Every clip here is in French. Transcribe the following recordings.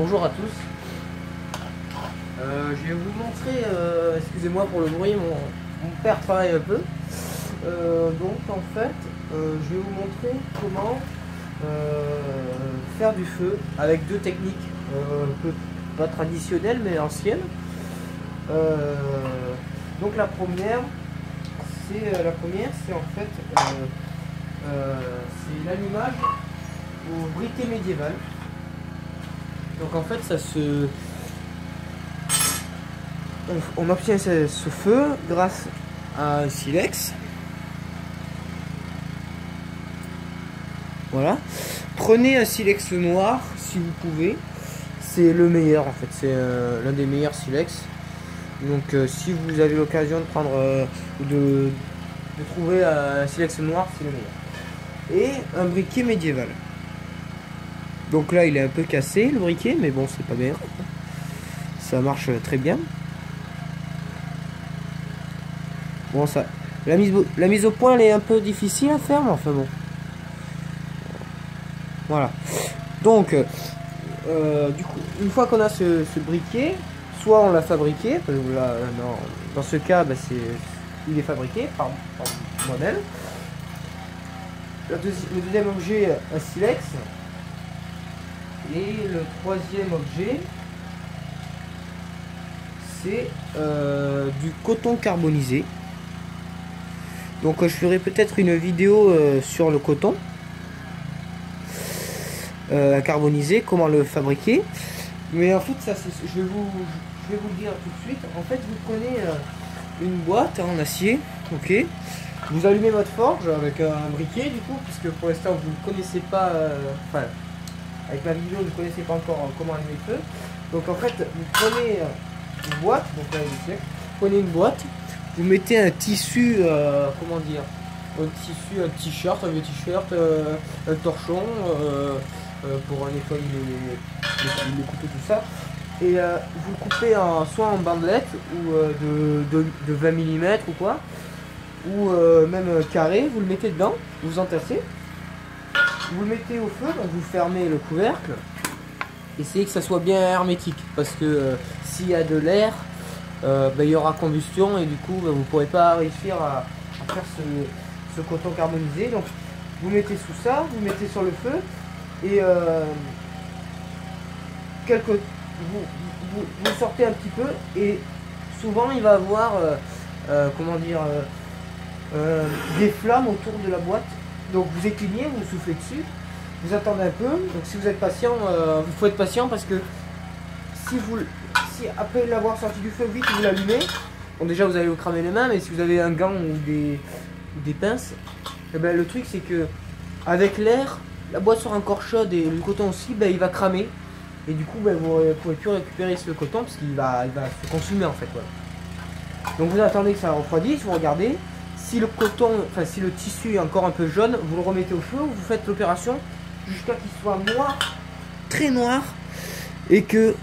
Bonjour à tous. Je vais vous montrer, excusez-moi pour le bruit, mon père travaille un peu. Donc en fait, je vais vous montrer comment faire du feu avec deux techniques un peu pas traditionnelles mais anciennes. Donc la première, c'est en fait c'est l'allumage au briquet médiéval. Donc en fait on obtient ce feu grâce à un silex. Voilà. Prenez un silex noir si vous pouvez. C'est le meilleur en fait. C'est l'un des meilleurs silex. Donc si vous avez l'occasion de prendre de trouver un silex noir, c'est le meilleur. Et un briquet médiéval. Donc là il est un peu cassé le briquet, mais bon c'est pas bien. Ça marche très bien. Bon ça, la mise au point elle est un peu difficile à faire, mais enfin bon. Voilà. Donc du coup, une fois qu'on a ce briquet, soit on l'a fabriqué, là, dans ce cas bah, il est fabriqué par moi-même. Le deuxième objet, un silex. Et le troisième objet, c'est du coton carbonisé. Donc je ferai peut-être une vidéo sur le coton carbonisé, comment le fabriquer. Mais en fait, ça, je vais vous le dire tout de suite. En fait, vous prenez une boîte en acier, ok. Vous allumez votre forge avec un briquet du coup, puisque pour l'instant vous ne connaissez pas, enfin, avec ma vidéo vous ne connaissez pas encore comment allumer le feu. Donc en fait, vous prenez une boîte, donc là, vous prenez une boîte, vous mettez un tissu, comment dire, un tissu, un t-shirt, un vieux t-shirt, un torchon pour nettoyer les couteaux, tout ça. Et vous le coupez soit en bandelette ou de 20 mm ou quoi, ou même carré, vous le mettez dedans, vous entassez, vous le mettez au feu, donc vous fermez le couvercle, essayez que ça soit bien hermétique, parce que s'il y a de l'air, il y aura combustion et du coup vous ne pourrez pas réussir à faire ce coton carbonisé. Donc vous mettez sous ça, vous mettez sur le feu et vous sortez un petit peu et souvent il va avoir comment dire des flammes autour de la boîte. Donc vous éteignez, vous soufflez dessus, vous attendez un peu. Donc si vous êtes patient, il faut être patient parce que si après l'avoir sorti du feu vite vous l'allumez, bon déjà vous allez vous cramer les mains, mais si vous avez un gant ou des pinces, et ben, le truc c'est que avec l'air, la boîte sera encore chaude et le coton aussi, ben, il va cramer. Et du coup ben, vous ne pourrez plus récupérer ce coton parce qu'il va se consumer en fait. Voilà. Donc vous attendez que ça refroidisse, vous regardez. Si le coton, enfin si le tissu est encore un peu jaune, vous le remettez au feu, vous faites l'opération jusqu'à qu'il soit noir, très noir, et que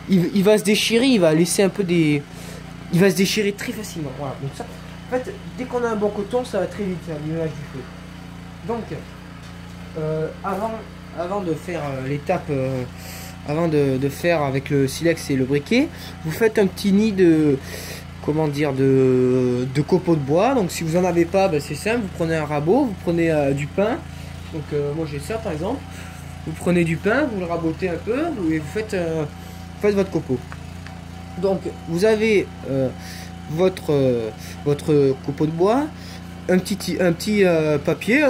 il va se déchirer, il va laisser un peu il va se déchirer très facilement. Voilà. Donc ça, en fait, dès qu'on a un bon coton, ça va très vite faire l'image du feu. Donc, avant de faire l'étape, avant de faire avec le silex et le briquet, vous faites un petit nid de, comment dire, de copeaux de bois. Donc si vous en avez pas, ben, c'est simple, vous prenez un rabot, vous prenez du pain. Donc moi j'ai ça par exemple. Vous prenez du pain, vous le rabotez un peu et vous faites votre copeau. Donc vous avez votre copeau de bois, un petit papier,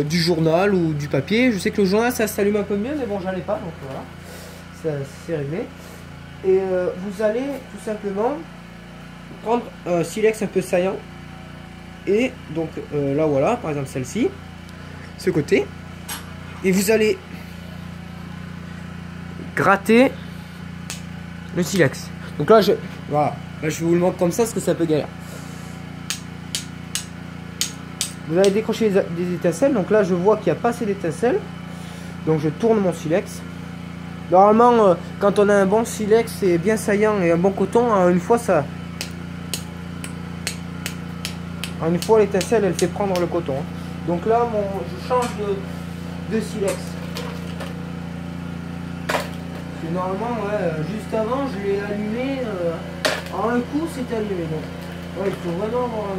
du journal ou du papier. Je sais que le journal ça s'allume un peu mieux, mais bon j'en ai pas, donc voilà, ça c'est réglé. Et vous allez tout simplement prendre un silex un peu saillant, et donc là voilà, par exemple celle-ci, ce côté, et vous allez gratter le silex. Donc là voilà, là, je vous le montre comme ça parce que c'est un peu galère. Vous allez décrocher des étincelles. Donc là je vois qu'il n'y a pas assez d'étincelles, donc je tourne mon silex. Normalement quand on a un bon silex et bien saillant et un bon coton, une fois l'étincelle elle fait prendre le coton. Donc là je change de silex. que normalement, ouais, juste avant, je l'ai allumé. En un coup, c'est allumé. Donc, ouais, il faut vraiment avoir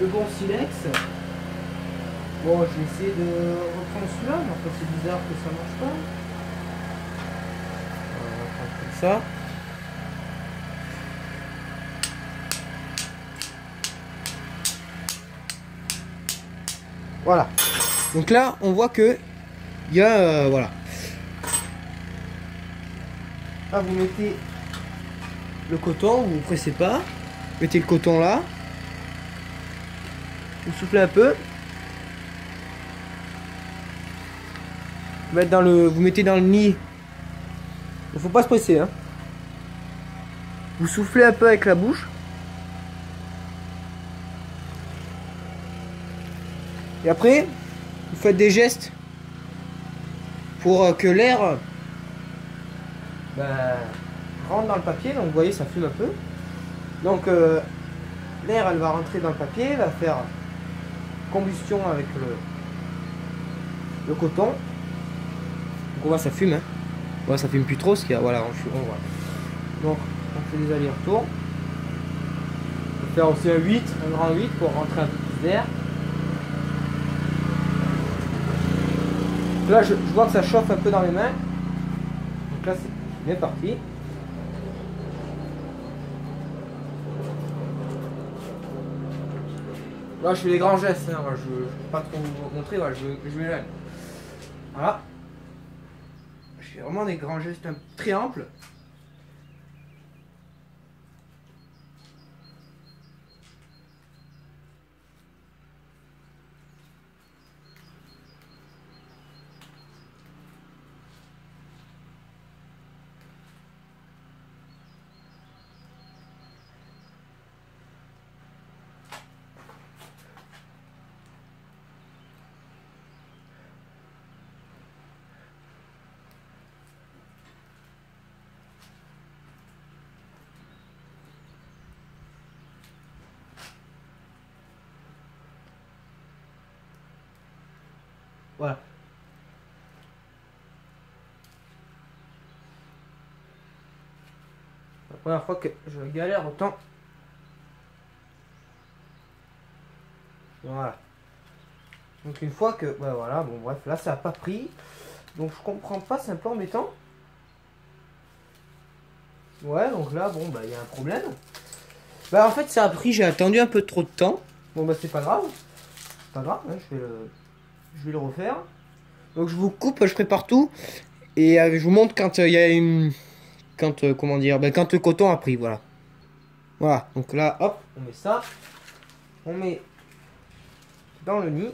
le bon silex. Bon, je vais essayer de reprendre celui-là, mais après, c'est bizarre que ça marche pas. On va prendre comme ça. Voilà. Donc là, on voit que il y a voilà. Là, vous mettez le coton, vous ne pressez pas. Mettez le coton là. Vous soufflez un peu. Vous mettez dans le nid. Il ne faut pas se presser, hein. Vous soufflez un peu avec la bouche. Et après, vous faites des gestes pour que l'air rentre dans le papier. Donc vous voyez, ça fume un peu. Donc l'air, elle va rentrer dans le papier, va faire combustion avec le coton. Donc on voit, ça fume. Hein. On voit, ça fume plus trop, ce qu'il y a. Voilà, on voit. Donc on fait des allers-retours. On peut faire aussi un grand 8 pour rentrer un peu plus d'air. Là, je vois que ça chauffe un peu dans les mains. Donc là, c'est bien parti. Là, je fais des grands gestes. Hein. Je ne vais pas trop vous montrer. Voilà, je vais là. Voilà. Je fais vraiment des grands gestes très amples. Voilà. La première fois que je galère autant. Voilà. Donc une fois que... Ouais, voilà, bon bref, là ça n'a pas pris. Donc je comprends pas, c'est un peu embêtant. Ouais, donc là, bon, bah il y a un problème. Bah en fait ça a pris, j'ai attendu un peu trop de temps. Bon bah c'est pas grave. C'est pas grave, hein, je vais le refaire. Donc je vous coupe, je prépare tout. Et je vous montre quand il y a une... Quand, comment dire, quand le coton a pris, voilà. Voilà, donc là, hop, on met ça. On met dans le nid.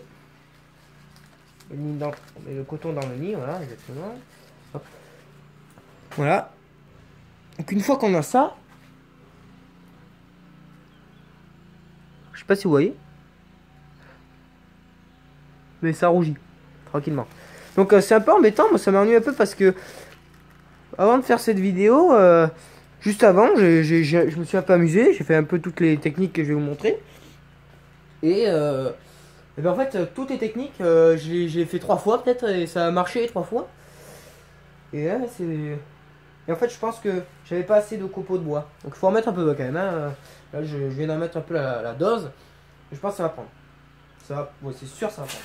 On met le coton dans le nid, voilà, exactement. Hop. Voilà. Donc une fois qu'on a ça, je sais pas si vous voyez, mais ça rougit, tranquillement. Donc c'est un peu embêtant, moi ça m'ennuie un peu parce que avant de faire cette vidéo, juste avant, je me suis un peu amusé, j'ai fait un peu toutes les techniques que je vais vous montrer. Et ben en fait, toutes les techniques, j'ai fait 3 fois peut-être, et ça a marché 3 fois. Et là, et en fait, je pense que j'avais pas assez de copeaux de bois. Donc il faut en mettre un peu quand même. Hein. Là, je viens d'en mettre un peu la dose. Et je pense que ça va prendre. Ça va, ouais, c'est sûr, ça va prendre.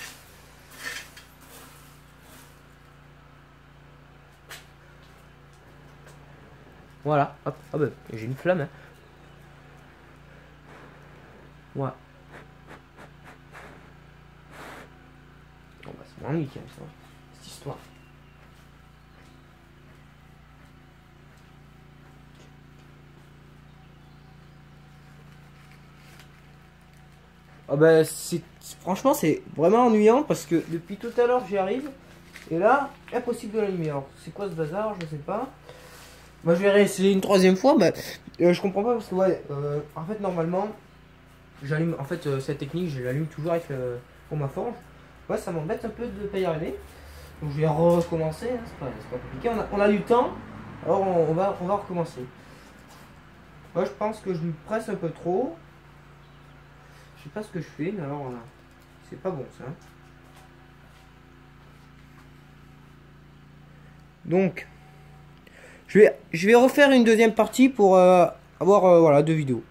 Voilà, hop, ah ben, j'ai une flamme. Hein. Voilà. Bon, bah, c'est moins nickel, ça, cette histoire. Ah bah, franchement, c'est vraiment ennuyant parce que depuis tout à l'heure, j'y arrive. Et là, impossible de l'allumer. Alors, c'est quoi ce bazar? Je sais pas. Moi, je vais réessayer une 3e fois. Bah, je comprends pas parce que, ouais, en fait, normalement, j'allume. En fait, cette technique, je l'allume toujours avec pour ma forge. Ouais, ça m'embête un peu de ne pas y arriver. Donc, je vais recommencer. Hein, c'est pas compliqué. On a du temps. Alors, on va recommencer. Moi, je pense que je me presse un peu trop. Je sais pas ce que je fais, mais alors, c'est pas bon ça. Donc, Je vais refaire une deuxième partie pour avoir voilà, 2 vidéos.